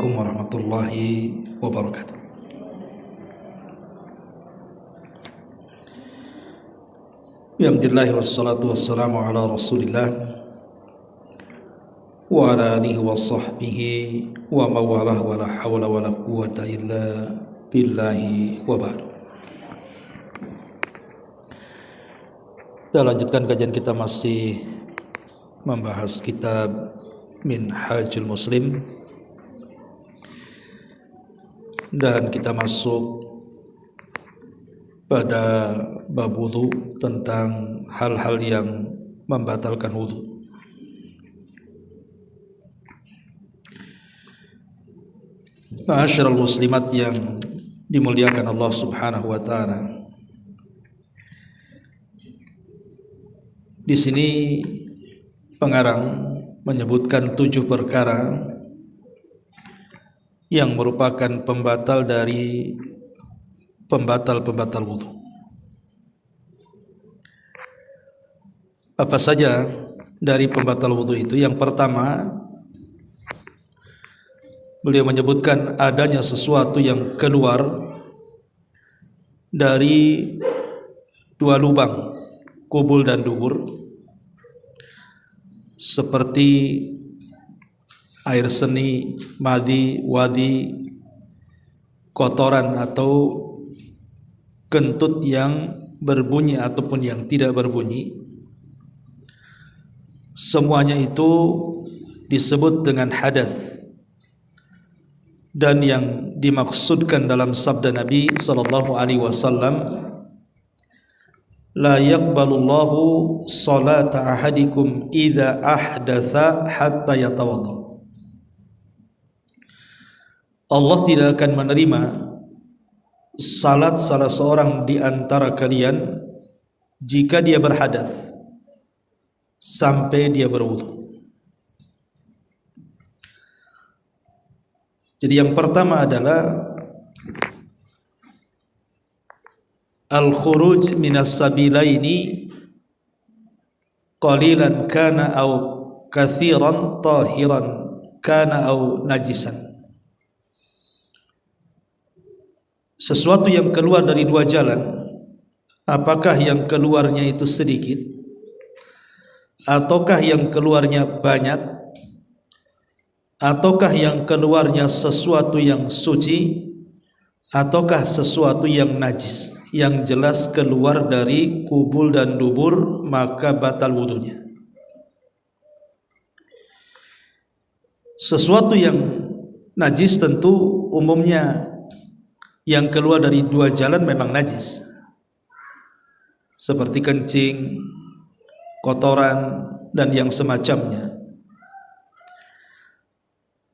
Assalamualaikum warahmatullahi wabarakatuh. Alhamdulillah wassalatu wassalamu ala Rasulillah wa ala alihi wa sahbihi wa mawalah wa la hawla wa la quwwata illa billahi wa ba'du. Kita lanjutkan kajian kita, masih membahas kitab Minhajul Muslim, dan kita masuk pada bab wudu, tentang hal-hal yang membatalkan wudu. Ma'asyiral muslimat yang dimuliakan Allah Subhanahu wa taala. Di sini pengarang menyebutkan 7 perkara yang merupakan pembatal dari pembatal wudu. Apa saja dari pembatal wudu itu? Yang pertama, beliau menyebutkan adanya sesuatu yang keluar dari 2 lubang, kubul dan dubur, seperti air seni, madhi, wadi, kotoran atau kentut yang berbunyi ataupun yang tidak berbunyi. Semuanya itu disebut dengan hadas, dan yang dimaksudkan dalam sabda Nabi sallallahu alaihi wasallam, la yaqbalullahu salata ahadikum idza ahdatsa hatta yatawadda. Allah tidak akan menerima salat salah seorang di antara kalian jika dia berhadas sampai dia berwudu. Jadi yang pertama adalah al-khuruj minas sabilaini qalilan kana au kathiran tahiran kana au najisan. Sesuatu yang keluar dari 2 jalan, apakah yang keluarnya itu sedikit ataukah yang keluarnya banyak, ataukah yang keluarnya sesuatu yang suci ataukah sesuatu yang najis. Yang jelas keluar dari kubul dan dubur, maka batal wudunya. Sesuatu yang najis tentu umumnya yang keluar dari 2 jalan memang najis, seperti kencing, kotoran, dan yang semacamnya.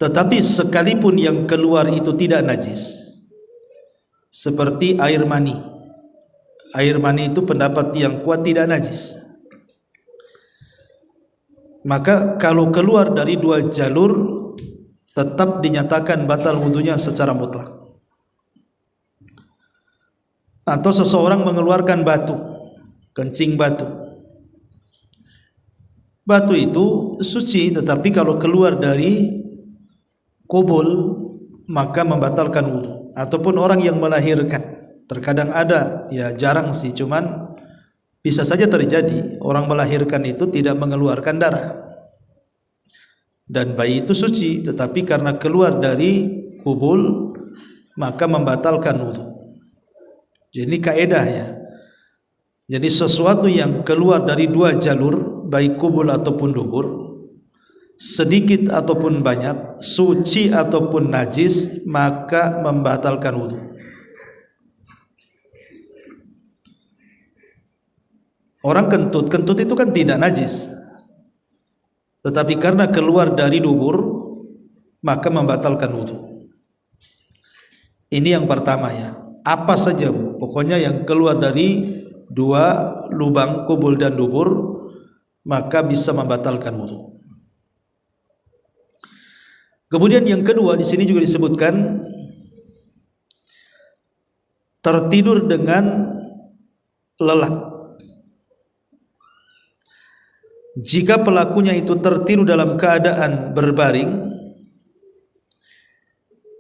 Tetapi sekalipun yang keluar itu tidak najis, seperti air mani. Air mani itu pendapat yang kuat tidak najis. Maka kalau keluar dari 2 jalur, tetap dinyatakan batal wudunya secara mutlak. Atau seseorang mengeluarkan batu, kencing batu. Batu itu suci, tetapi kalau keluar dari kubul maka membatalkan wudu. Ataupun orang yang melahirkan, terkadang ada, ya jarang sih, cuman bisa saja terjadi orang melahirkan itu tidak mengeluarkan darah, dan bayi itu suci, tetapi karena keluar dari kubul maka membatalkan wudu. Jadi kaedah ya. Jadi sesuatu yang keluar dari 2 jalur, baik kubul ataupun dubur, sedikit ataupun banyak, suci ataupun najis, maka membatalkan wudu. Orang kentut itu kan tidak najis, tetapi karena keluar dari dubur maka membatalkan wudu. Ini yang pertama ya. Apa saja, pokoknya yang keluar dari 2 lubang kubul dan dubur maka bisa membatalkan wudu. Kemudian yang kedua, di sini juga disebutkan tertidur dengan lelap. Jika pelakunya itu tertidur dalam keadaan berbaring,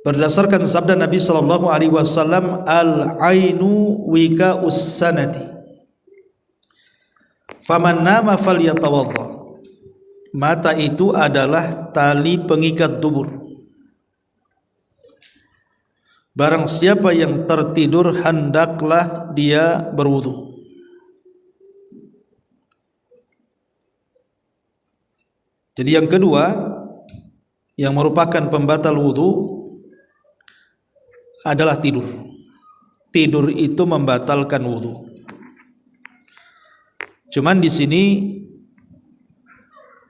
berdasarkan sabda Nabi sallallahu alaihi wasallam, al-ainu wika'us sanati faman nama falyatawadda. Mata itu adalah tali pengikat dubur. Barang siapa yang tertidur hendaklah dia berwudu. Jadi yang kedua yang merupakan pembatal wudu adalah tidur. Tidur itu membatalkan wudu. Cuman di sini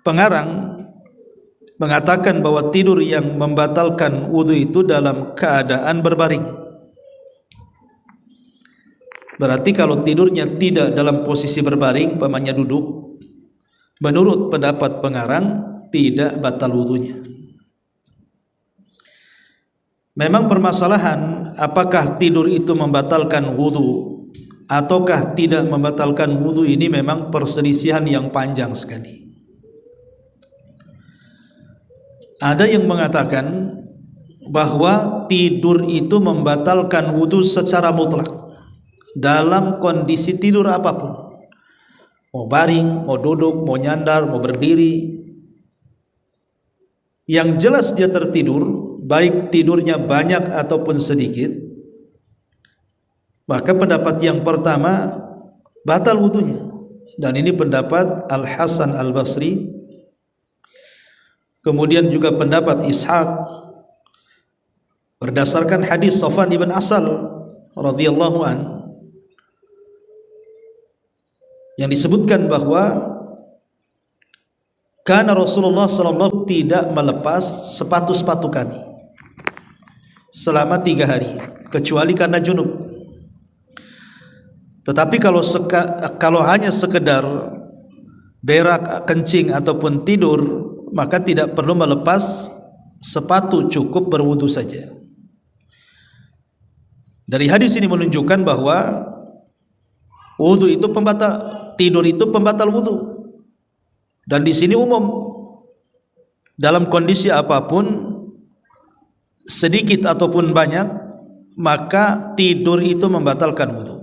pengarang mengatakan bahwa tidur yang membatalkan wudu itu dalam keadaan berbaring. Berarti kalau tidurnya tidak dalam posisi berbaring, umpamanya duduk, menurut pendapat pengarang tidak batal wudunya. Memang permasalahan apakah tidur itu membatalkan wudu ataukah tidak membatalkan wudu ini memang perselisihan yang panjang sekali. Ada yang mengatakan bahwa tidur itu membatalkan wudu secara mutlak dalam kondisi tidur apapun. Mau baring, mau duduk, mau nyandar, mau berdiri. Yang jelas dia tertidur, baik tidurnya banyak ataupun sedikit, maka pendapat yang pertama batal wudunya. Dan ini pendapat Al-Hasan Al-Basri, kemudian juga pendapat Ishaq berdasarkan hadis Safwan ibn Asal radhiyallahu an yang disebutkan bahwa karena Rasulullah sallallahu tidak melepas sepatu-sepatu kami selama 3 hari kecuali karena junub. Tetapi kalau hanya sekedar berak, kencing ataupun tidur, maka tidak perlu melepas sepatu, cukup berwudu saja. Dari hadis ini menunjukkan bahwa wudu itu tidur itu pembatal wudu. Dan di sini umum, dalam kondisi apapun, sedikit ataupun banyak, maka tidur itu membatalkan wudu.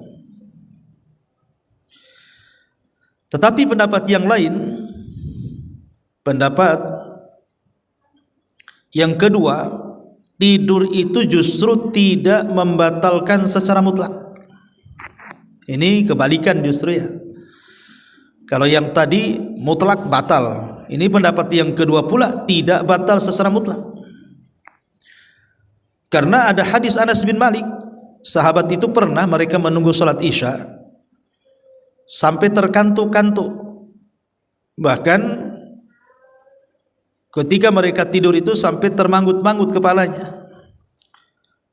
Tetapi pendapat yang lain, pendapat yang kedua, tidur itu justru tidak membatalkan secara mutlak. Ini kebalikan justru ya. Kalau yang tadi mutlak batal, ini pendapat yang kedua pula tidak batal secara mutlak. Karena ada hadis Anas bin Malik, sahabat itu pernah mereka menunggu salat Isya sampai terkantuk-kantuk. Bahkan ketika mereka tidur itu sampai termanggut-manggut kepalanya.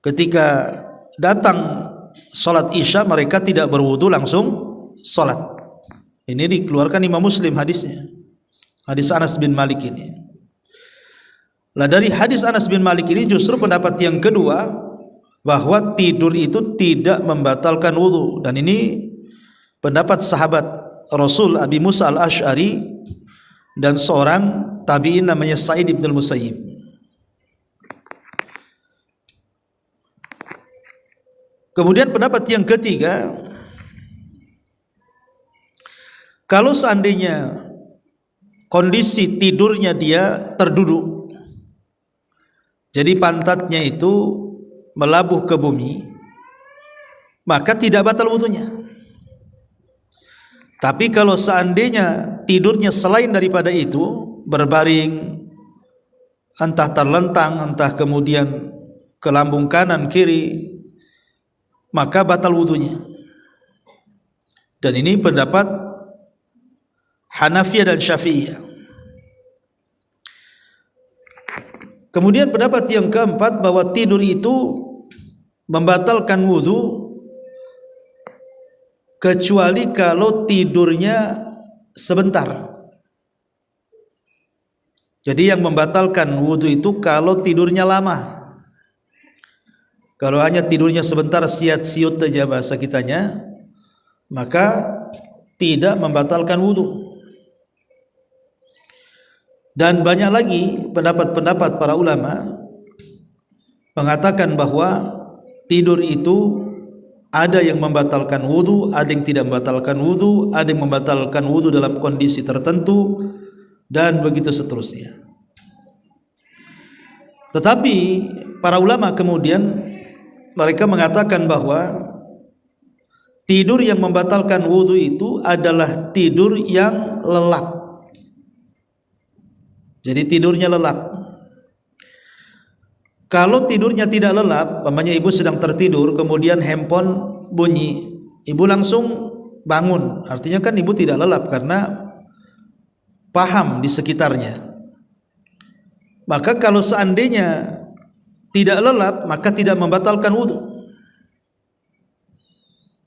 Ketika datang salat Isya mereka tidak berwudu, langsung salat. Ini dikeluarkan Imam Muslim hadisnya, hadis Anas bin Malik ini. Lah dari hadis Anas bin Malik ini justru pendapat yang kedua, bahwa tidur itu tidak membatalkan wudu. Dan ini pendapat sahabat Rasul Abi Musa al-Ash'ari dan seorang tabi'in namanya Sa'id ibn al-Musayyib. Kemudian pendapat yang ketiga, kalau seandainya kondisi tidurnya dia terduduk, jadi pantatnya itu melabuh ke bumi, maka tidak batal wudunya. Tapi kalau seandainya tidurnya selain daripada itu, berbaring, entah terlentang, entah kemudian ke lambung kanan kiri, maka batal wudunya. Dan ini pendapat Hanafiyah dan Syafi'iyah. Kemudian pendapat yang keempat, bahwa tidur itu membatalkan wudu kecuali kalau tidurnya sebentar. Jadi yang membatalkan wudu itu kalau tidurnya lama. Kalau hanya tidurnya sebentar, siat-siut saja bahasa kitanya, maka tidak membatalkan wudu. Dan banyak lagi pendapat-pendapat para ulama mengatakan bahwa tidur itu ada yang membatalkan wudu, ada yang tidak membatalkan wudu, ada yang membatalkan wudu dalam kondisi tertentu, dan begitu seterusnya. Tetapi para ulama kemudian mereka mengatakan bahwa tidur yang membatalkan wudu itu adalah tidur yang lelap. Jadi tidurnya lelap. Kalau tidurnya tidak lelap, umpamanya ibu sedang tertidur, kemudian handphone bunyi, ibu langsung bangun. Artinya kan ibu tidak lelap karena paham di sekitarnya. Maka kalau seandainya tidak lelap, maka tidak membatalkan wudu.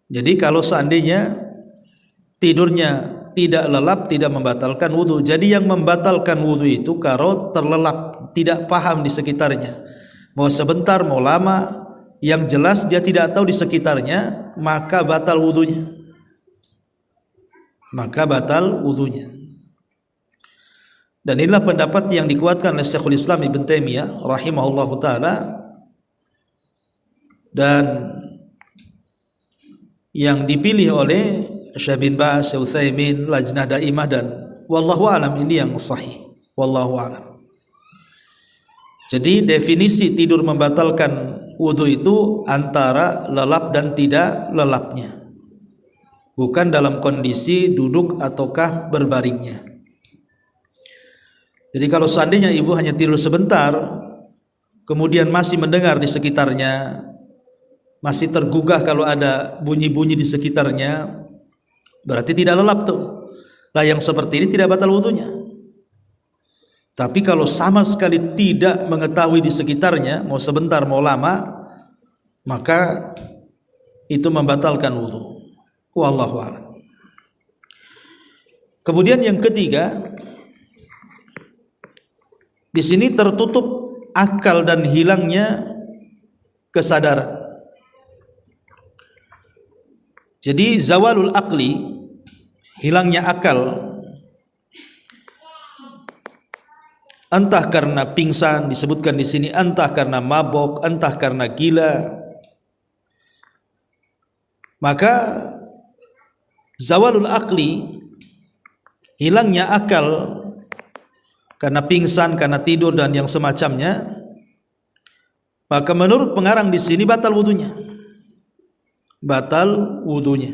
Jadi kalau seandainya tidurnya tidak lelap, tidak membatalkan wudu. Jadi yang membatalkan wudu itu kalau terlelap, tidak paham di sekitarnya. Mau sebentar, mau lama, yang jelas dia tidak tahu di sekitarnya, maka batal wudunya. Maka batal wudunya. Dan inilah pendapat yang dikuatkan oleh Syekhul Islam Ibn Taimiyah rahimahullahu taala, dan yang dipilih oleh Syekh bin Baz, Syekh Utsaimin, Lajnah Daimah, dan wallahu alam ini yang sahih. Wallahu alam. Jadi definisi tidur membatalkan wudu itu antara lelap dan tidak lelapnya, bukan dalam kondisi duduk ataukah berbaringnya. Jadi kalau seandainya ibu hanya tidur sebentar, kemudian masih mendengar di sekitarnya, masih tergugah kalau ada bunyi-bunyi di sekitarnya, berarti tidak lelap tuh. Lah yang seperti ini tidak batal wudunya. Tapi kalau sama sekali tidak mengetahui di sekitarnya, mau sebentar mau lama, maka itu membatalkan wudu. Wallahu a'lam. Kemudian yang ketiga, di sini tertutup akal dan hilangnya kesadaran. Jadi zawalul aqli, hilangnya akal, entah karena pingsan disebutkan di sini, entah karena mabok, entah karena gila. Maka zawalul aqli, hilangnya akal karena pingsan, karena tidur dan yang semacamnya, maka menurut pengarang di sini batal wudunya. Batal wudunya.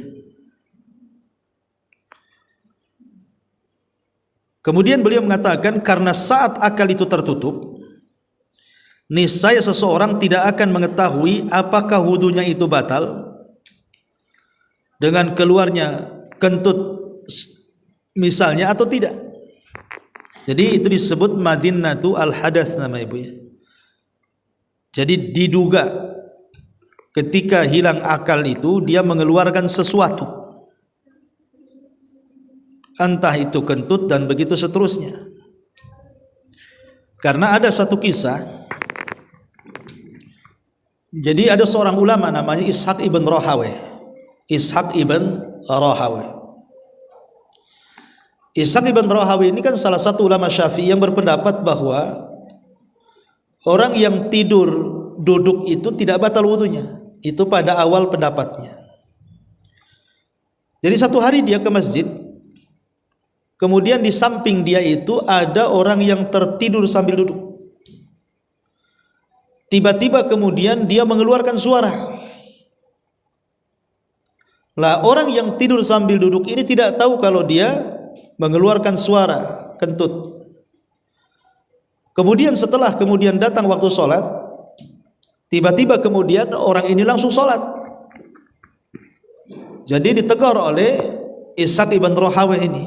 Kemudian beliau mengatakan karena saat akal itu tertutup, niscaya seseorang tidak akan mengetahui apakah wudunya itu batal dengan keluarnya kentut misalnya atau tidak. Jadi itu disebut madinatu al-hadath nama ibunya. Jadi diduga ketika hilang akal itu dia mengeluarkan sesuatu, entah itu kentut dan begitu seterusnya. Karena ada satu kisah, jadi ada seorang ulama namanya Ishaq ibn Rahawayh. Ishaq ibn Rahawayh. Ishaq ibn Rahawayh ini kan salah satu ulama Syafi'i yang berpendapat bahwa orang yang tidur duduk itu tidak batal wudunya. Itu pada awal pendapatnya. Jadi satu hari dia ke masjid, kemudian di samping dia itu ada orang yang tertidur sambil duduk. Tiba-tiba kemudian dia mengeluarkan suara. Lah orang yang tidur sambil duduk ini tidak tahu kalau dia mengeluarkan suara kentut. Kemudian setelah datang waktu sholat, tiba-tiba kemudian orang ini langsung sholat. Jadi ditegur oleh Ishaq ibn Rahawayh ini,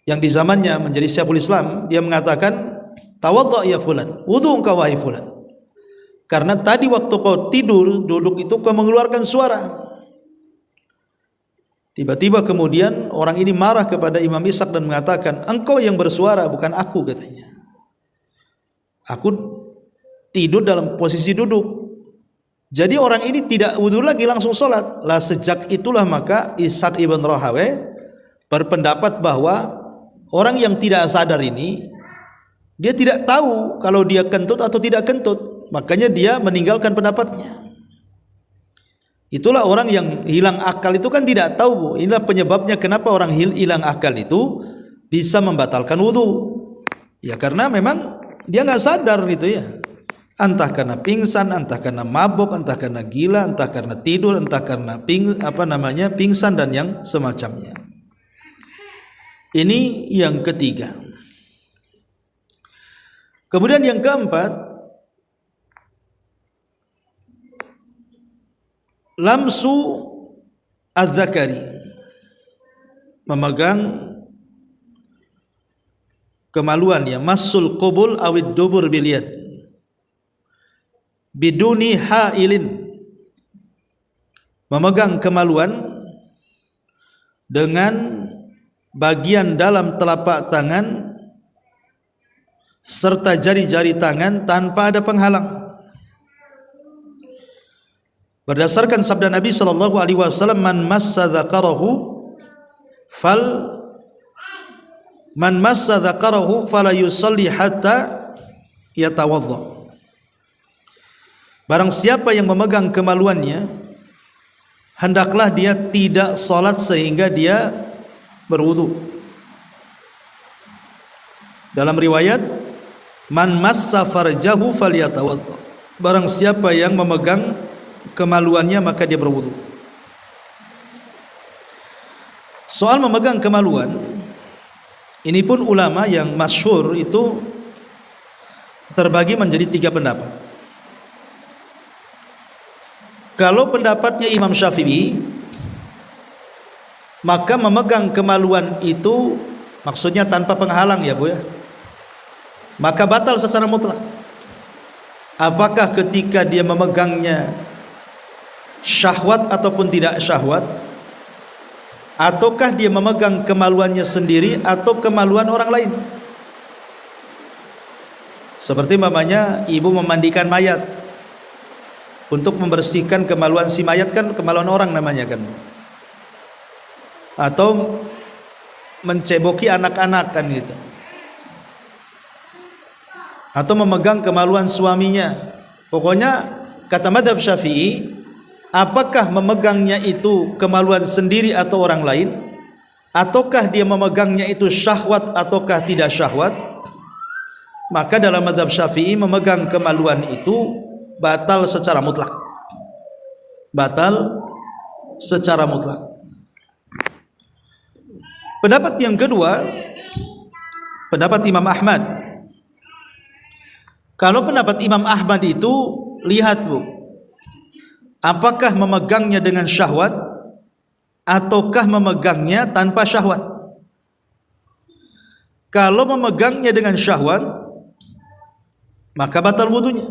yang di zamannya menjadi Syekhul Islam. Dia mengatakan, tawadda ya fulan, wudu engkau wahai fulan, karena tadi waktu kau tidur duduk itu kau mengeluarkan suara. Tiba-tiba kemudian orang ini marah kepada Imam Ishaq dan mengatakan, engkau yang bersuara bukan aku, katanya. Aku tidur dalam posisi duduk. Jadi orang ini tidak wudu lagi, langsung sholat. Lah sejak itulah maka Ishaq ibn Rahawayh berpendapat bahwa orang yang tidak sadar ini, dia tidak tahu kalau dia kentut atau tidak kentut. makanya dia meninggalkan pendapatnya. Itulah orang yang hilang akal itu kan tidak tahu, Bu. Inilah penyebabnya kenapa orang hilang akal itu bisa membatalkan wudu. Ya karena memang dia nggak sadar gitu ya. Entah karena pingsan, entah karena mabuk, entah karena gila, entah karena tidur, entah karena pingsan dan yang semacamnya. Ini yang ketiga. Kemudian yang keempat, lamsu az-zakari, memegang kemaluan ya, masul qubul awid dubur bil yad biduni hailin, memegang kemaluan dengan bagian dalam telapak tangan serta jari-jari tangan tanpa ada penghalang. Berdasarkan sabda Nabi sallallahu alaihi wasallam, man massa dzakarahu fala yusalli hatta yatawadda. Barang siapa yang memegang kemaluannya, hendaklah dia tidak salat sehingga dia berwudu. Dalam riwayat, man massa farjahu falyatawadda. Barang siapa yang memegang kemaluannya maka dia berwudu. Soal memegang kemaluan ini pun ulama yang masyhur itu terbagi menjadi 3 pendapat. Kalau pendapatnya Imam Syafi'i, maka memegang kemaluan itu maksudnya tanpa penghalang ya Bu ya, maka batal secara mutlak. Apakah ketika dia memegangnya syahwat ataupun tidak syahwat, ataukah dia memegang kemaluannya sendiri atau kemaluan orang lain. Seperti mamanya ibu memandikan mayat untuk membersihkan kemaluan si mayat, kan kemaluan orang namanya kan, atau menceboki anak-anak kan gitu, atau memegang kemaluan suaminya. Pokoknya kata mazhab Syafi'i, apakah memegangnya itu kemaluan sendiri atau orang lain, ataukah dia memegangnya itu syahwat ataukah tidak syahwat, maka dalam mazhab Syafi'i memegang kemaluan itu batal secara mutlak. Batal secara mutlak. Pendapat yang kedua, pendapat Imam Ahmad. Kalau pendapat Imam Ahmad itu, lihat Bu, apakah memegangnya dengan syahwat ataukah memegangnya tanpa syahwat. Kalau memegangnya dengan syahwat, maka batal wudunya.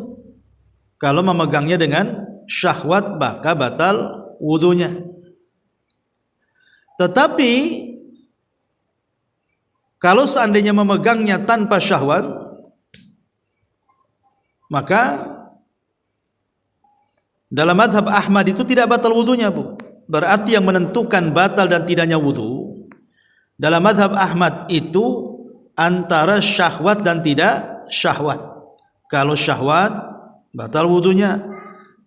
Kalau memegangnya dengan syahwat, maka batal wudunya. Tetapi kalau seandainya memegangnya tanpa syahwat, maka dalam mazhab Ahmad itu tidak batal wudunya Bu. Berarti yang menentukan batal dan tidaknya wudu dalam mazhab Ahmad itu antara syahwat dan tidak syahwat. Kalau syahwat batal wudunya,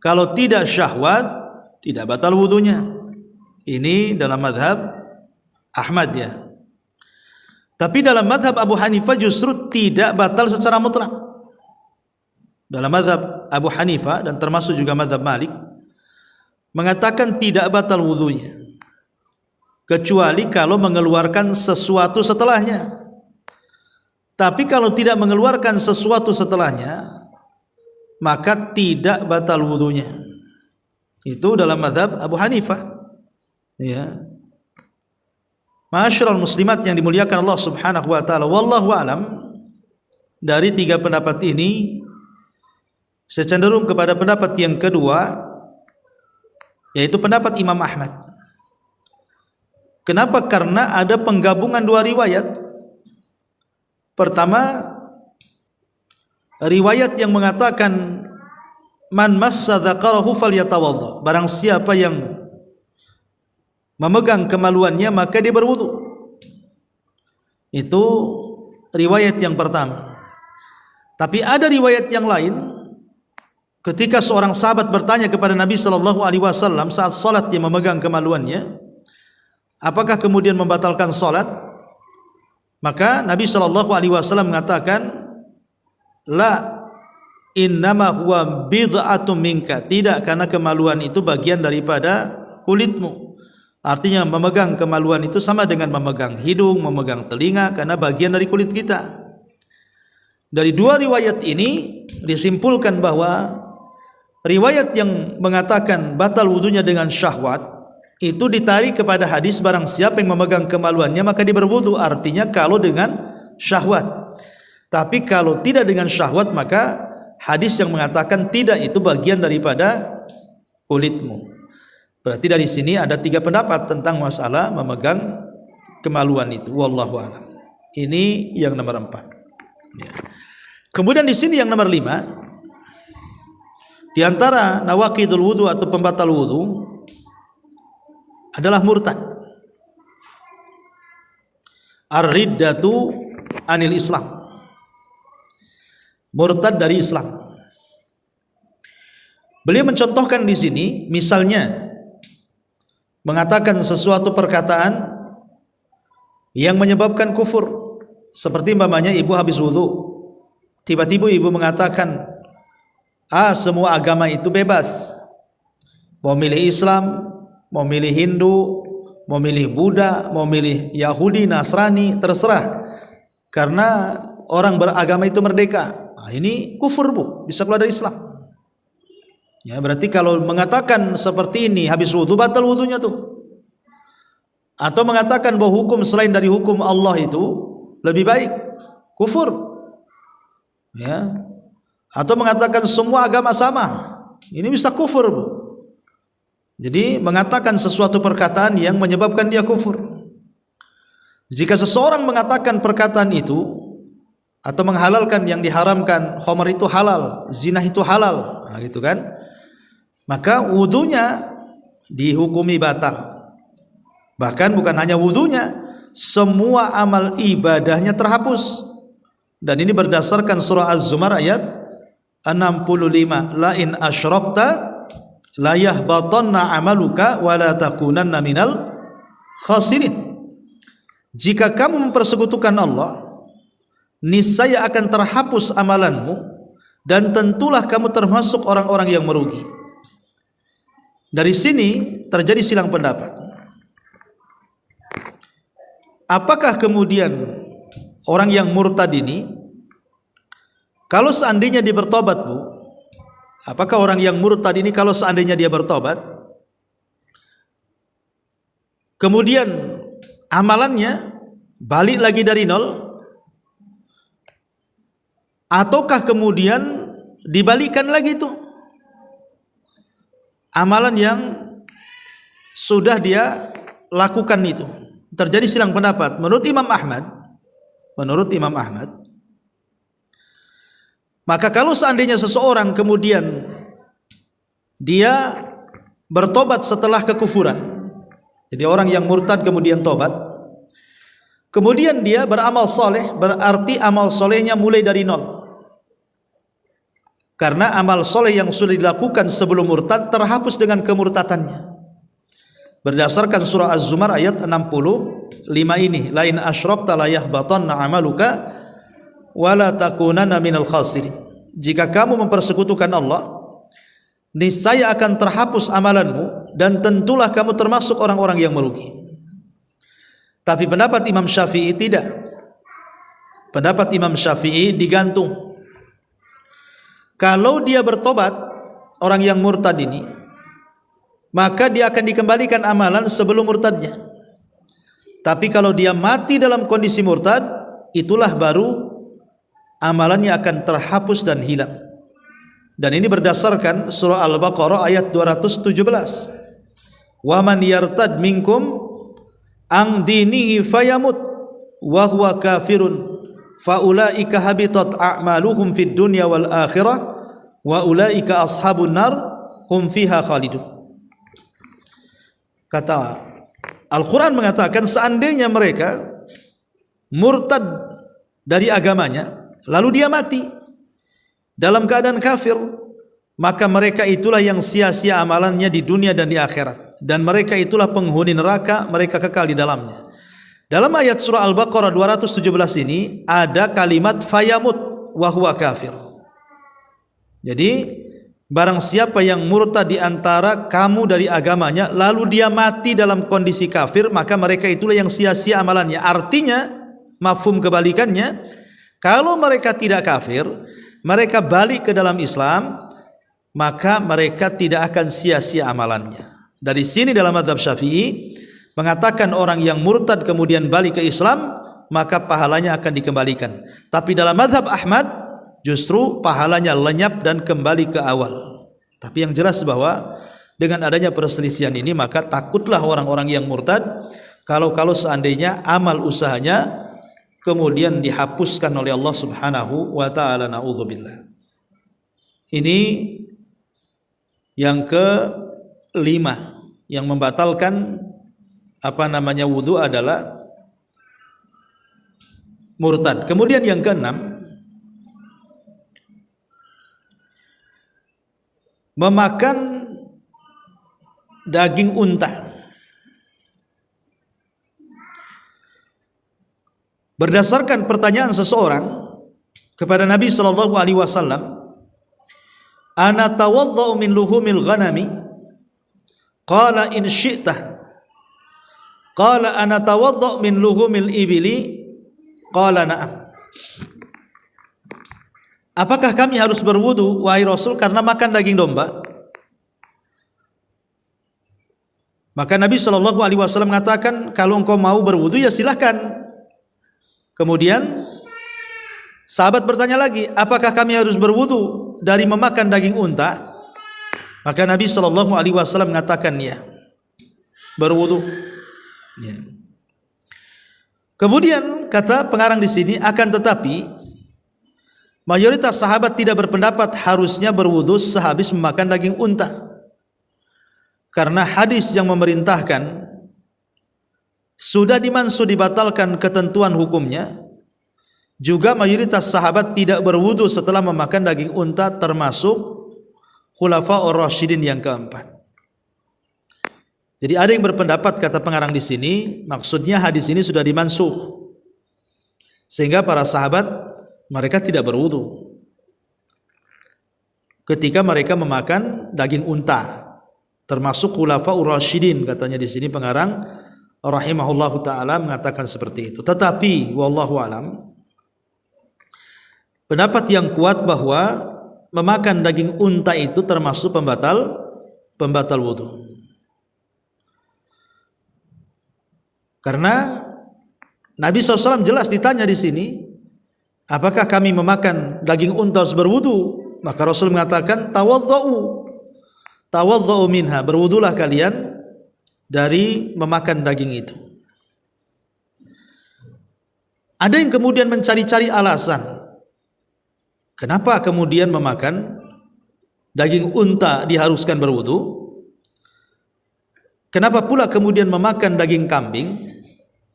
kalau tidak syahwat tidak batal wudunya. Ini dalam mazhab Ahmad ya. Tapi dalam mazhab Abu Hanifah justru tidak batal secara mutlak. Dalam mazhab Abu Hanifah dan termasuk juga mazhab Malik mengatakan tidak batal wudunya, kecuali kalau mengeluarkan sesuatu setelahnya. Tapi kalau tidak mengeluarkan sesuatu setelahnya, maka tidak batal wudunya. Itu dalam mazhab Abu Hanifah ya. Ma'asyiral muslimat yang dimuliakan Allah Subhanahu wa taala, wallahu alam, dari 3 pendapat ini saya cenderung kepada pendapat yang kedua, yaitu pendapat Imam Ahmad. Kenapa? Karena ada penggabungan 2 riwayat. Pertama, riwayat yang mengatakan man massa dzakarahu falyatawadda, barang siapa yang memegang kemaluannya maka dia berwudu. Itu riwayat yang pertama. Tapi ada riwayat yang lain ketika seorang sahabat bertanya kepada Nabi sallallahu alaihi wasallam saat salat dia memegang kemaluannya, apakah kemudian membatalkan salat? Maka Nabi sallallahu alaihi wasallam mengatakan, la, innama huwa bid'atun minka. Tidak, karena kemaluan itu bagian daripada kulitmu. Artinya memegang kemaluan itu sama dengan memegang hidung, memegang telinga, karena bagian dari kulit kita. Dari dua riwayat ini disimpulkan bahwa riwayat yang mengatakan batal wudunya dengan syahwat itu ditarik kepada hadis barang siapa yang memegang kemaluannya maka dia berwudu, artinya kalau dengan syahwat. Tapi kalau tidak dengan syahwat maka hadis yang mengatakan tidak itu bagian daripada kulitmu. Berarti dari sini ada 3 pendapat tentang masalah memegang kemaluan itu. Wallahu a'lam. Ini yang nomor 4. Ya. Kemudian di sini yang nomor 5, di antara nawaqidul wudu atau pembatal wudu adalah murtad. Ar-riddatu anil Islam. Murtad dari Islam. Beliau mencontohkan di sini, misalnya mengatakan sesuatu perkataan yang menyebabkan kufur, seperti umpamanya ibu habis wudu, tiba-tiba ibu mengatakan, semua agama itu bebas, mau milih Islam, mau milih Hindu, mau milih Buddha, mau milih Yahudi, Nasrani, terserah, karena orang beragama itu merdeka. Ini kufur, Bu, bisa keluar dari Islam. Ya, berarti kalau mengatakan seperti ini habis wudu, batal wudunya tuh. Atau mengatakan bahwa hukum selain dari hukum Allah itu lebih baik, kufur. Ya. Atau mengatakan semua agama sama, ini bisa kufur, Bu. Jadi mengatakan sesuatu perkataan yang menyebabkan dia kufur. Jika seseorang mengatakan perkataan itu atau menghalalkan yang diharamkan, khamr itu halal, zina itu halal, nah, gitu kan? Maka wudunya dihukumi batal. Bahkan bukan hanya wudunya, semua amal ibadahnya terhapus. Dan ini berdasarkan surah Az-Zumar ayat 65. La in asyrakta la yahbatanna amaluka wa la takunanna minal khasirin. Jika kamu mempersekutukan Allah, niscaya akan terhapus amalanmu dan tentulah kamu termasuk orang-orang yang merugi. Dari sini terjadi silang pendapat. Apakah kemudian orang yang murtad ini, kalau seandainya dia bertobat, Bu, apakah orang yang murtad ini kalau seandainya dia bertobat, kemudian amalannya balik lagi dari nol, ataukah kemudian dibalikan lagi itu amalan yang sudah dia lakukan itu? Terjadi silang pendapat. Menurut Imam Ahmad, maka kalau seandainya seseorang kemudian dia bertobat setelah kekufuran, jadi orang yang murtad kemudian tobat, kemudian dia beramal soleh, berarti amal solehnya mulai dari nol. Karena amal soleh yang sudah dilakukan sebelum murtad terhapus dengan kemurtadannya. Berdasarkan surah Az-Zumar ayat 65 ini, lain asyrakta la yahbatanna amaluka wa la takunanna minal khasirin. Jika kamu mempersekutukan Allah, niscaya akan terhapus amalanmu dan tentulah kamu termasuk orang-orang yang merugi. Tapi pendapat Imam Syafi'i tidak. Pendapat Imam Syafi'i digantung. Kalau dia bertobat, orang yang murtad ini, maka dia akan dikembalikan amalan sebelum murtadnya. Tapi kalau dia mati dalam kondisi murtad, itulah baru amalannya akan terhapus dan hilang. Dan ini berdasarkan surah Al-Baqarah ayat 217. Wa man yartad minkum ang dinihi fayamut wa huwa kafirun fa ulaika habitat a'maluhum fid dunya wal akhirah wa ulaika ashabun nar hum fiha khalidun. Kata Al-Quran mengatakan seandainya mereka murtad dari agamanya lalu dia mati dalam keadaan kafir, maka mereka itulah yang sia-sia amalannya di dunia dan di akhirat, dan mereka itulah penghuni neraka, mereka kekal di dalamnya. Dalam ayat surah Al-Baqarah 217 ini ada kalimat fayamut wa huwa kafir. Jadi barang siapa yang murtad di antara kamu dari agamanya lalu dia mati dalam kondisi kafir, maka mereka itulah yang sia-sia amalannya. Artinya mafhum kebalikannya, kalau mereka tidak kafir, mereka balik ke dalam Islam, maka mereka tidak akan sia-sia amalannya. Dari sini dalam mazhab Syafi'i mengatakan orang yang murtad kemudian balik ke Islam, maka pahalanya akan dikembalikan. Tapi dalam mazhab Ahmad justru pahalanya lenyap dan kembali ke awal. Tapi yang jelas bahwa dengan adanya perselisihan ini, maka takutlah orang-orang yang murtad kalau seandainya amal usahanya kemudian dihapuskan oleh Allah Subhanahu wa taala. Na'udzubillah. Ini yang kelima yang membatalkan wudu adalah murtad. Kemudian yang keenam, memakan daging unta. Berdasarkan pertanyaan seseorang kepada Nabi sallallahu alaihi wasallam, ana tawaddau min luhumil ghanami? Qala in syi'ta. Qala ana tawaddau min luhumil ibili? Qala na'am. Apakah kami harus berwudu wahai Rasul karena makan daging domba? Maka Nabi sallallahu alaihi wasallam mengatakan, kalau engkau mau berwudu ya silahkan. Kemudian sahabat bertanya lagi, apakah kami harus berwudu dari memakan daging unta? Maka Nabi sallallahu alaihi wasallam mengatakan, ya, berwudu. Ya. Kemudian kata pengarang di sini, akan tetapi mayoritas sahabat tidak berpendapat harusnya berwudu sehabis memakan daging unta, karena hadis yang memerintahkan sudah dimansuh dibatalkan ketentuan hukumnya. Juga mayoritas sahabat tidak berwudu setelah memakan daging unta, termasuk Khulafaur Rasyidin yang keempat. Jadi ada yang berpendapat, kata pengarang di sini, maksudnya hadis ini sudah dimansuh sehingga para sahabat mereka tidak berwudu ketika mereka memakan daging unta, termasuk Khulafaur Rasyidin. Katanya di sini pengarang rahimahullahu taala mengatakan seperti itu. Tetapi wallahu alam, pendapat yang kuat bahwa memakan daging unta itu termasuk pembatal wudu. Karena Nabi SAW jelas ditanya di sini, apakah kami memakan daging unta harus berwudu? Maka Rasul mengatakan, tawadhda'u minha, berwudulah kalian dari memakan daging itu. Ada yang kemudian mencari-cari alasan, kenapa kemudian memakan daging unta diharuskan berwudu? Kenapa pula kemudian memakan daging kambing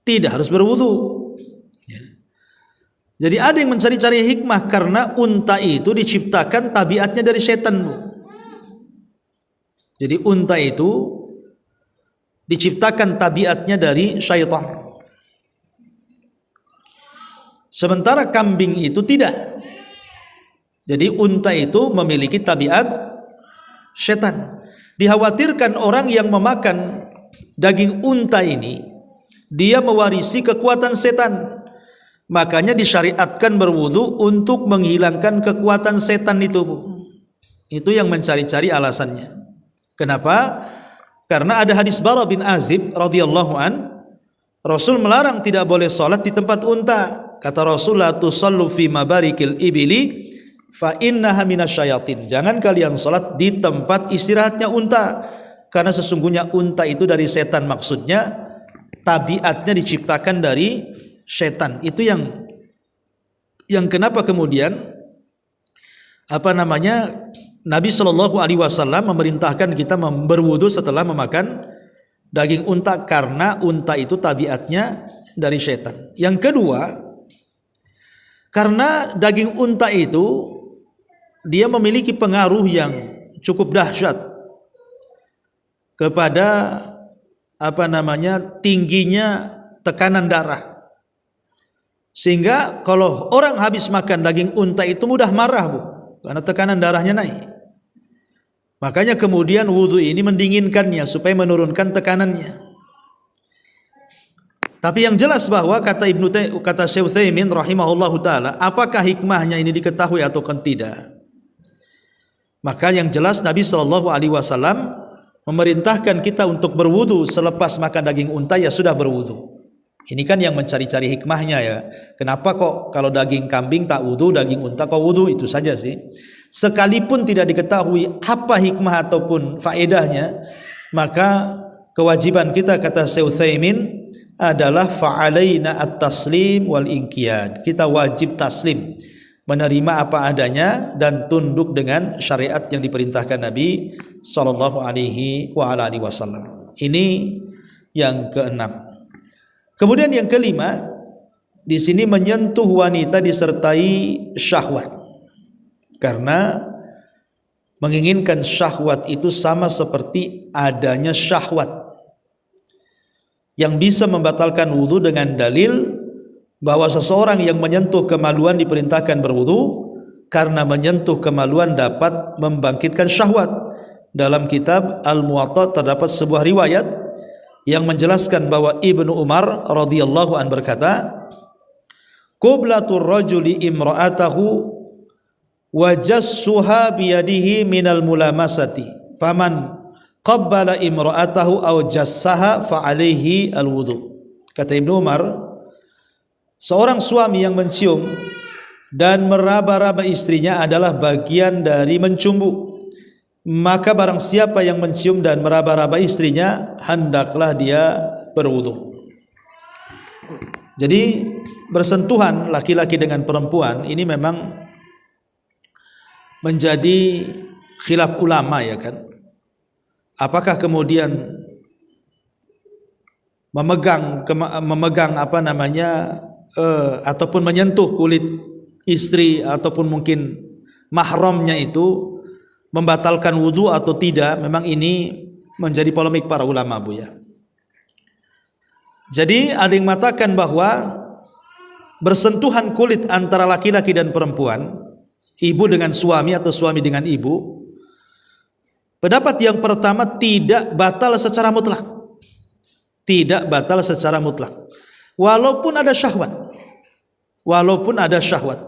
tidak harus berwudu? Jadi ada yang mencari-cari hikmah, karena unta itu diciptakan tabiatnya dari setan. Jadi unta itu diciptakan tabiatnya dari syaitan, sementara kambing itu tidak. Jadi unta itu memiliki tabiat setan. Dikhawatirkan orang yang memakan daging unta ini dia mewarisi kekuatan setan, makanya disyariatkan berwudu untuk menghilangkan kekuatan setan itu. Itu yang mencari-cari alasannya. Kenapa? Karena ada hadis Bara bin Azib radhiyallahu an, Rasul melarang tidak boleh salat di tempat unta. Kata Rasul, la tusallu fi mabarikil ibili fa innaha minasyayatin. Jangan kalian salat di tempat istirahatnya unta, karena sesungguhnya unta itu dari setan. Maksudnya tabiatnya diciptakan dari setan. Itu yang kenapa kemudian Nabi Shallallahu Alaihi Wasallam memerintahkan kita berwudu setelah memakan daging unta, karena unta itu tabiatnya dari setan. Yang kedua, karena daging unta itu dia memiliki pengaruh yang cukup dahsyat kepada tingginya tekanan darah. Sehingga kalau orang habis makan daging unta itu mudah marah, Bu, karena tekanan darahnya naik. Makanya kemudian wudu ini mendinginkannya supaya menurunkan tekanannya. Tapi yang jelas bahwa kata Syekh Utsaimin rahimahullahu taala, apakah hikmahnya ini diketahui atau tidak? Maka yang jelas Nabi sallallahu alaihi wasallam memerintahkan kita untuk berwudu selepas makan daging unta, ya sudah berwudu. Ini kan yang mencari-cari hikmahnya ya. Kenapa kok kalau daging kambing tak wudu, daging unta kok wudu? Itu saja sih. Sekalipun tidak diketahui apa hikmah ataupun faedahnya, maka kewajiban kita, kata Syekh Utsaimin, adalah fa'alaina at-taslim wal inqiyad. Kita wajib taslim, menerima apa adanya dan tunduk dengan syariat yang diperintahkan Nabi sallallahu alaihi wasallam. Ini yang keenam. Kemudian yang kelima, di sini menyentuh wanita disertai syahwat. Karena menginginkan syahwat itu sama seperti adanya syahwat, yang bisa membatalkan wudu dengan dalil bahwa seseorang yang menyentuh kemaluan diperintahkan berwudu karena menyentuh kemaluan dapat membangkitkan syahwat. Dalam kitab Al-Muwatta terdapat sebuah riwayat yang menjelaskan bahwa Ibnu Umar radhiyallahu an berkata, "Qublatur rajuli imra'atahu wa jassuha biyadihi minal mulamasati faman qabbala imra'atahu aw jassaha fa alaihi alwudu." Kata Ibnu Umar, seorang suami yang mencium dan meraba-raba istrinya adalah bagian dari mencumbu. Maka barang siapa yang mencium dan meraba-raba istrinya, hendaklah dia berwudu. Jadi bersentuhan laki-laki dengan perempuan ini memang menjadi khilaf ulama, ya kan? Apakah kemudian memegang ataupun menyentuh kulit istri ataupun mungkin mahramnya itu membatalkan wudu atau tidak? Memang ini menjadi polemik para ulama, Bu, ya. Jadi ada yang mengatakan bahwa bersentuhan kulit antara laki-laki dan perempuan, ibu dengan suami atau suami dengan ibu, pendapat yang pertama tidak batal secara mutlak. Tidak batal secara mutlak. Walaupun ada syahwat. Walaupun ada syahwat.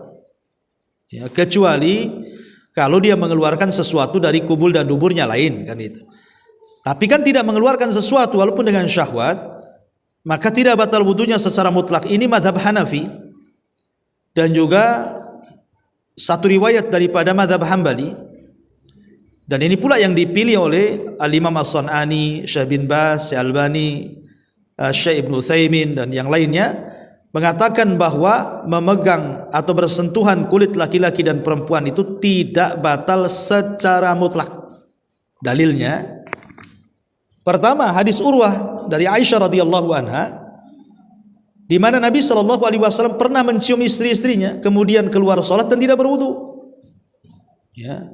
Ya, kecuali kalau dia mengeluarkan sesuatu dari kubul dan duburnya, lain kan itu. Tapi kan tidak mengeluarkan sesuatu walaupun dengan syahwat, maka tidak batal wudunya secara mutlak. Ini mazhab Hanafi dan juga satu riwayat daripada mazhab Hambali. Dan ini pula yang dipilih oleh Al-Imam As-San'ani, Syekh bin Baz, Syekh Albani, Syekh Ibnu Utsaimin dan yang lainnya, mengatakan bahwa memegang atau bersentuhan kulit laki-laki dan perempuan itu tidak batal secara mutlak. Dalilnya, pertama hadis Urwah dari Aisyah radhiyallahu anha, di mana Nabi sallallahu alaihi wasallam pernah mencium istri-istrinya, kemudian keluar salat dan tidak berwudu. Ya.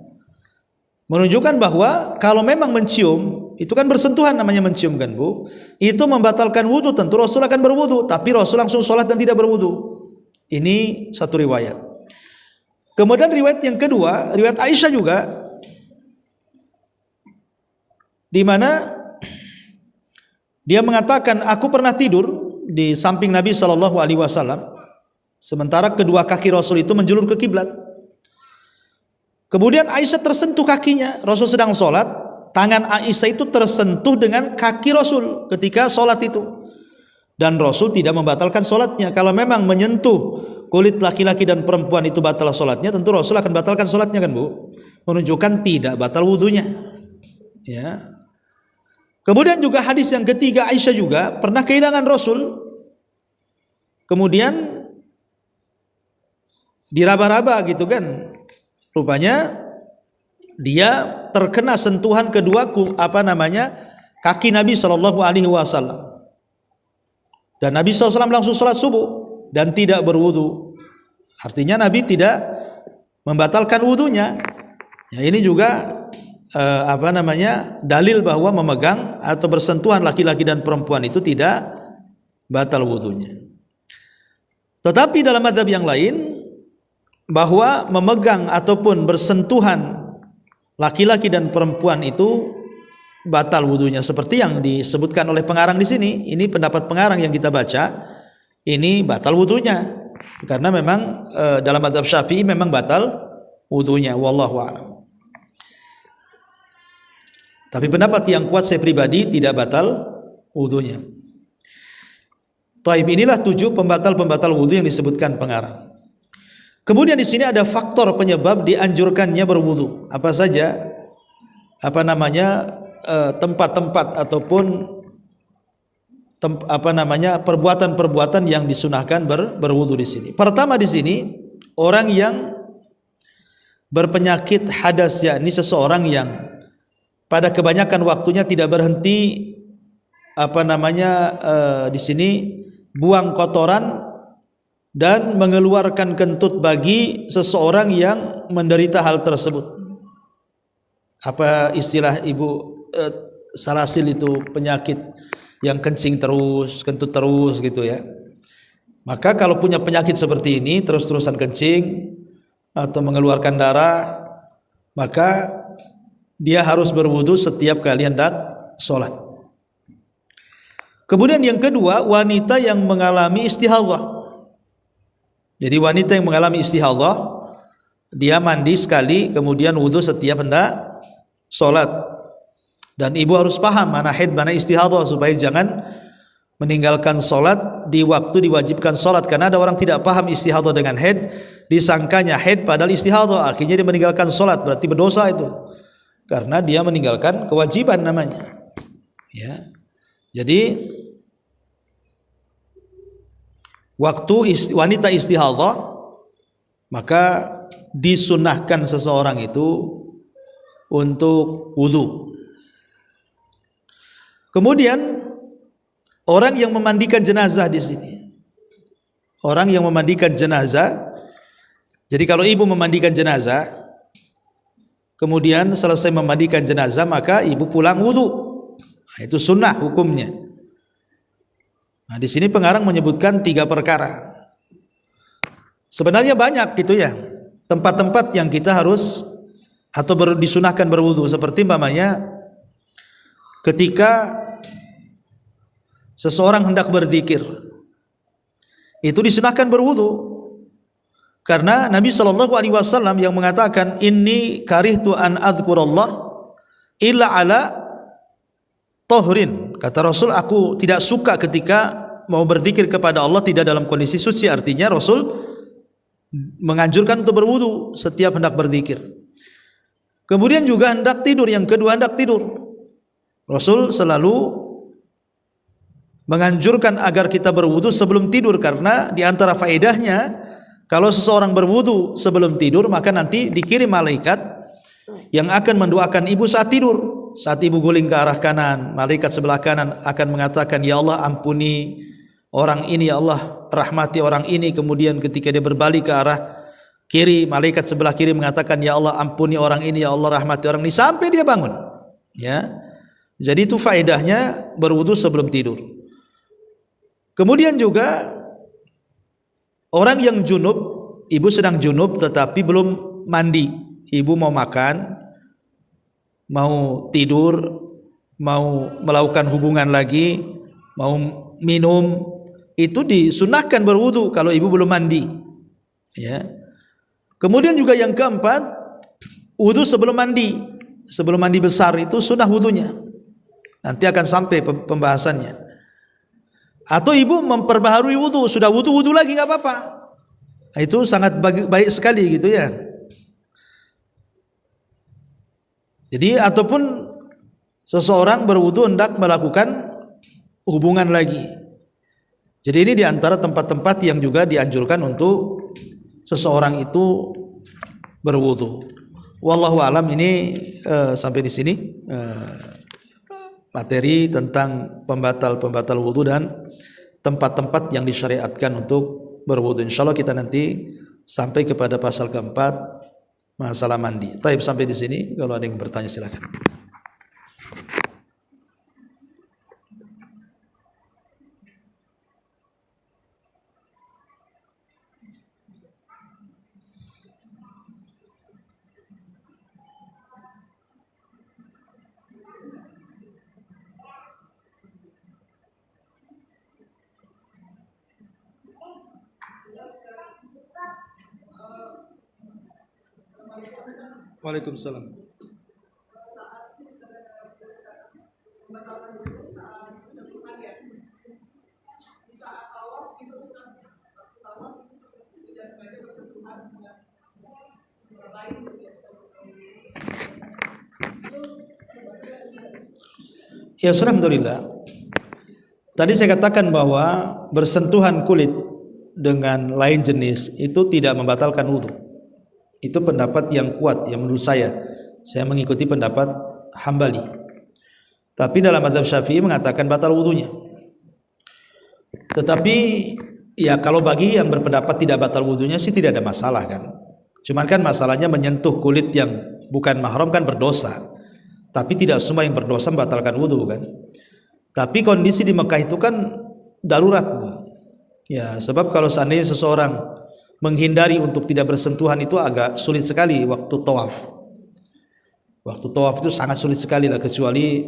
Menunjukkan bahwa kalau memang mencium, itu kan bersentuhan namanya mencium kan, Bu. Itu membatalkan wudu, tentu Rasul akan berwudu, tapi Rasul langsung sholat dan tidak berwudu. Ini satu riwayat. Kemudian riwayat yang kedua, riwayat Aisyah juga, di mana dia mengatakan, aku pernah tidur di samping Nabi SAW, sementara kedua kaki Rasul itu menjulur ke kiblat. Kemudian Aisyah tersentuh kakinya, Rasul sedang sholat, tangan Aisyah itu tersentuh dengan kaki Rasul ketika sholat itu. Dan Rasul tidak membatalkan sholatnya. Kalau memang menyentuh kulit laki-laki dan perempuan itu batal sholatnya, tentu Rasul akan batalkan sholatnya kan, Bu. Menunjukkan tidak batal wudunya. Ya. Kemudian juga hadis yang ketiga, Aisyah juga pernah kehilangan Rasul. Kemudian diraba-raba gitu kan. Rupanya dia terkena sentuhan kedua kaki Nabi Shallallahu Alaihi Wasallam, dan Nabi SAW langsung sholat subuh dan tidak berwudu. Artinya Nabi tidak membatalkan wudunya. Ya, ini juga dalil bahwa memegang atau bersentuhan laki-laki dan perempuan itu tidak batal wudunya. Tetapi dalam mazhab yang lain, bahwa memegang ataupun bersentuhan laki-laki dan perempuan itu batal wudunya, seperti yang disebutkan oleh pengarang di sini. Ini pendapat pengarang yang kita baca, ini batal wudunya karena memang dalam mazhab Syafi'i memang batal wudunya, wallahu a'lam. Tapi pendapat yang kuat saya pribadi tidak batal wudunya. Taib, inilah 7 pembatal-pembatal wudu yang disebutkan pengarang. Kemudian di sini ada faktor penyebab dianjurkannya berwudu. Apa saja? Tempat-tempat ataupun perbuatan-perbuatan yang disunahkan berwudu di sini. Pertama di sini, orang yang berpenyakit hadas, yakni seseorang yang pada kebanyakan waktunya tidak berhenti di sini buang kotoran dan mengeluarkan kentut bagi seseorang yang menderita hal tersebut. Apa istilah ibu salasil itu, penyakit yang kencing terus, kentut terus gitu ya. Maka kalau punya penyakit seperti ini, terus-terusan kencing atau mengeluarkan darah, maka dia harus berwudu setiap kali hendak sholat. Kemudian yang kedua, wanita yang mengalami istihadhah. Jadi wanita yang mengalami istihadhah, dia mandi sekali kemudian wudu setiap hendak sholat. Dan ibu harus paham mana haid mana istihadhah supaya jangan meninggalkan sholat di waktu diwajibkan sholat. Karena ada orang tidak paham istihadhah dengan haid, disangkanya haid padahal istihadhah, akhirnya dia meninggalkan sholat, berarti berdosa itu karena dia meninggalkan kewajiban namanya. Ya, jadi waktu wanita istihadhah, maka disunahkan seseorang itu untuk wudu. Kemudian orang yang memandikan jenazah di sini, orang yang memandikan jenazah. Jadi kalau ibu memandikan jenazah, kemudian selesai memandikan jenazah, maka ibu pulang wudu. Nah, itu sunnah hukumnya. Nah, di sini pengarang menyebutkan 3 perkara. Sebenarnya banyak gitu ya, tempat-tempat yang kita harus atau disunahkan berwudu, seperti umpamanya ketika seseorang hendak berzikir, itu disunahkan berwudu. Karena Nabi SAW yang mengatakan, inni karihtu an adzkurallah illa ala tohrin. Kata Rasul, aku tidak suka ketika mau berzikir kepada Allah tidak dalam kondisi suci. Artinya Rasul menganjurkan untuk berwudu setiap hendak berzikir. Kemudian juga hendak tidur, yang kedua hendak tidur, Rasul selalu menganjurkan agar kita berwudu sebelum tidur. Karena di antara faedahnya, kalau seseorang berwudu sebelum tidur, maka nanti dikirim malaikat yang akan mendoakan ibu saat tidur. Saat ibu guling ke arah kanan, malaikat sebelah kanan akan mengatakan, ya Allah ampuni orang ini, ya Allah rahmati orang ini. Kemudian ketika dia berbalik ke arah kiri, malaikat sebelah kiri mengatakan, ya Allah ampuni orang ini, ya Allah rahmati orang ini, sampai dia bangun. Ya, jadi itu faedahnya berwudu sebelum tidur. Kemudian juga orang yang junub, ibu sedang junub tetapi belum mandi, ibu mau makan, mau tidur, mau melakukan hubungan lagi, mau minum, itu disunahkan berwudu kalau ibu belum mandi. Ya. Kemudian juga yang keempat, wudu sebelum mandi. Sebelum mandi besar itu sunnah wudunya. Nanti akan sampai pembahasannya. Atau ibu memperbaharui wudu, sudah wudu lagi nggak apa-apa. Nah, itu sangat baik sekali gitu ya. Jadi ataupun seseorang berwudu hendak melakukan hubungan lagi. Jadi ini diantara tempat-tempat yang juga dianjurkan untuk seseorang itu berwudu. Wallahu alam. Ini sampai di sini materi tentang pembatal wudu dan tempat-tempat yang disyariatkan untuk berwudu. Insyaallah kita nanti sampai kepada pasal keempat, masalah mandi. Taib, sampai di sini. Kalau ada yang bertanya silakan. Waalaikumsalam. Ya, alhamdulillah. Tadi saya katakan bahwa bersentuhan kulit dengan lain jenis itu tidak membatalkan wudu. Itu pendapat yang kuat yang menurut saya mengikuti pendapat Hambali. Tapi dalam mazhab Syafi'i mengatakan batal wudunya. Tetapi ya kalau bagi yang berpendapat tidak batal wudunya sih tidak ada masalah kan. Cuman kan masalahnya menyentuh kulit yang bukan mahram kan berdosa. Tapi tidak semua yang berdosa membatalkan wudu kan. Tapi kondisi di Mekah itu kan darurat. Ya, sebab kalau seandainya seseorang menghindari untuk tidak bersentuhan itu agak sulit sekali waktu tawaf. Waktu tawaf itu sangat sulit sekali lah, kecuali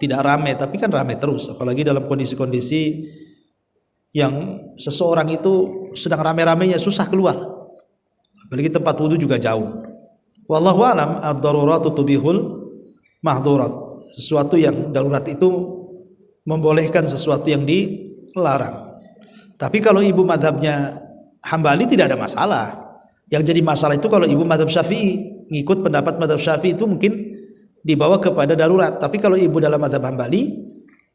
tidak ramai, tapi kan ramai terus, apalagi dalam kondisi-kondisi yang seseorang itu sedang ramai-ramainya susah keluar. Apalagi tempat wudu juga jauh. Wallahu alam, ad-daruratu tubihul mahdurat. Sesuatu yang darurat itu membolehkan sesuatu yang dilarang. Tapi kalau ibu madhabnya Hambali tidak ada masalah. Yang jadi masalah itu kalau ibu madhab Syafi'i, ngikut pendapat madhab Syafi'i itu mungkin dibawa kepada darurat. Tapi kalau ibu dalam madhab Hambali,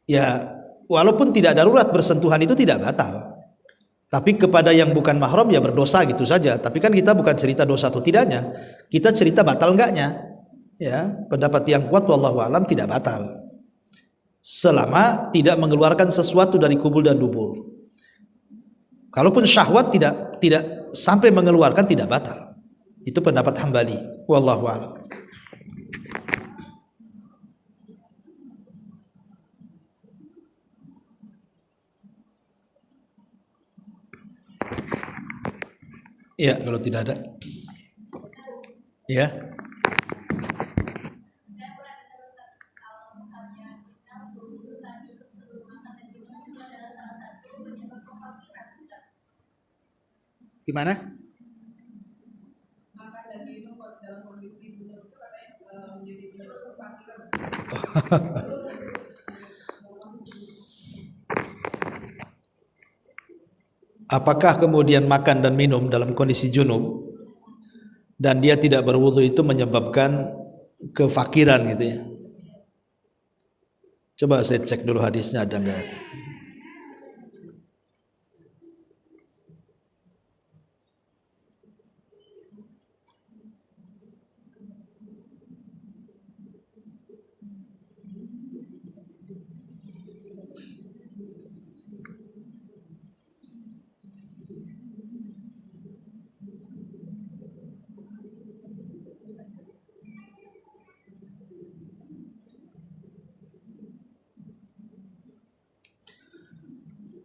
ya walaupun tidak darurat bersentuhan itu tidak batal. Tapi kepada yang bukan mahram ya berdosa gitu saja. Tapi kan kita bukan cerita dosa atau tidaknya, kita cerita batal enggaknya. Ya, pendapat yang kuat wallahu alam tidak batal. Selama tidak mengeluarkan sesuatu dari kubul dan dubur. Kalaupun syahwat tidak sampai mengeluarkan tidak batal. Itu pendapat Hambali. Wallahu a'lam. Ya, kalau tidak ada. Ya. Gimana? Makan dan minum dalam kondisi junub itu katanya menjadi kefakiran. Apakah kemudian makan dan minum dalam kondisi junub dan dia tidak berwudu itu menyebabkan kefakiran gitu ya? Coba saya cek dulu hadisnya ada enggak.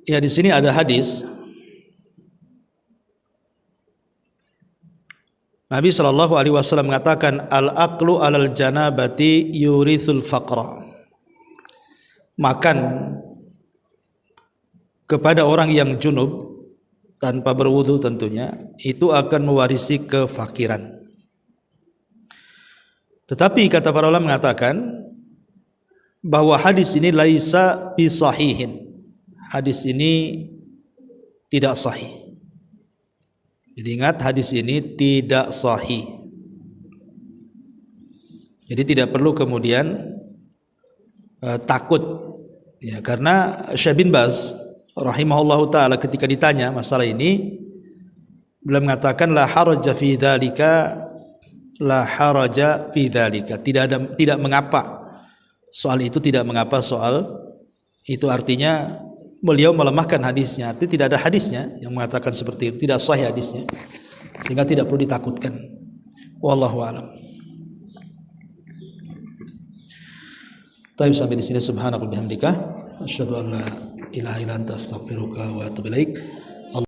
Ya, di sini ada hadis Nabi sallallahu alaihi wasallam mengatakan al-aqlu 'alal janabati yurithul faqra. Makan kepada orang yang junub tanpa berwudu tentunya itu akan mewarisi kefakiran. Tetapi kata para ulama mengatakan bahwa hadis ini laisa bi sahihin. Hadis ini tidak sahih. Jadi ingat, hadis ini tidak sahih. Jadi tidak perlu kemudian takut ya, karena Syekh bin Baz rahimahullahu taala ketika ditanya masalah ini beliau mengatakan la haraja fi dzalika, la haraja fi dzalika, tidak mengapa soal itu, tidak mengapa soal itu. Artinya beliau melemahkan hadisnya, artinya tidak ada hadisnya yang mengatakan seperti itu, tidak sahih hadisnya, sehingga tidak perlu ditakutkan. Wallahu a'lam. Taib sampai di sini, subhanakallahumma bihamdika asyhadu an la ilaha illa anta astaghfiruka wa atubu ilaik.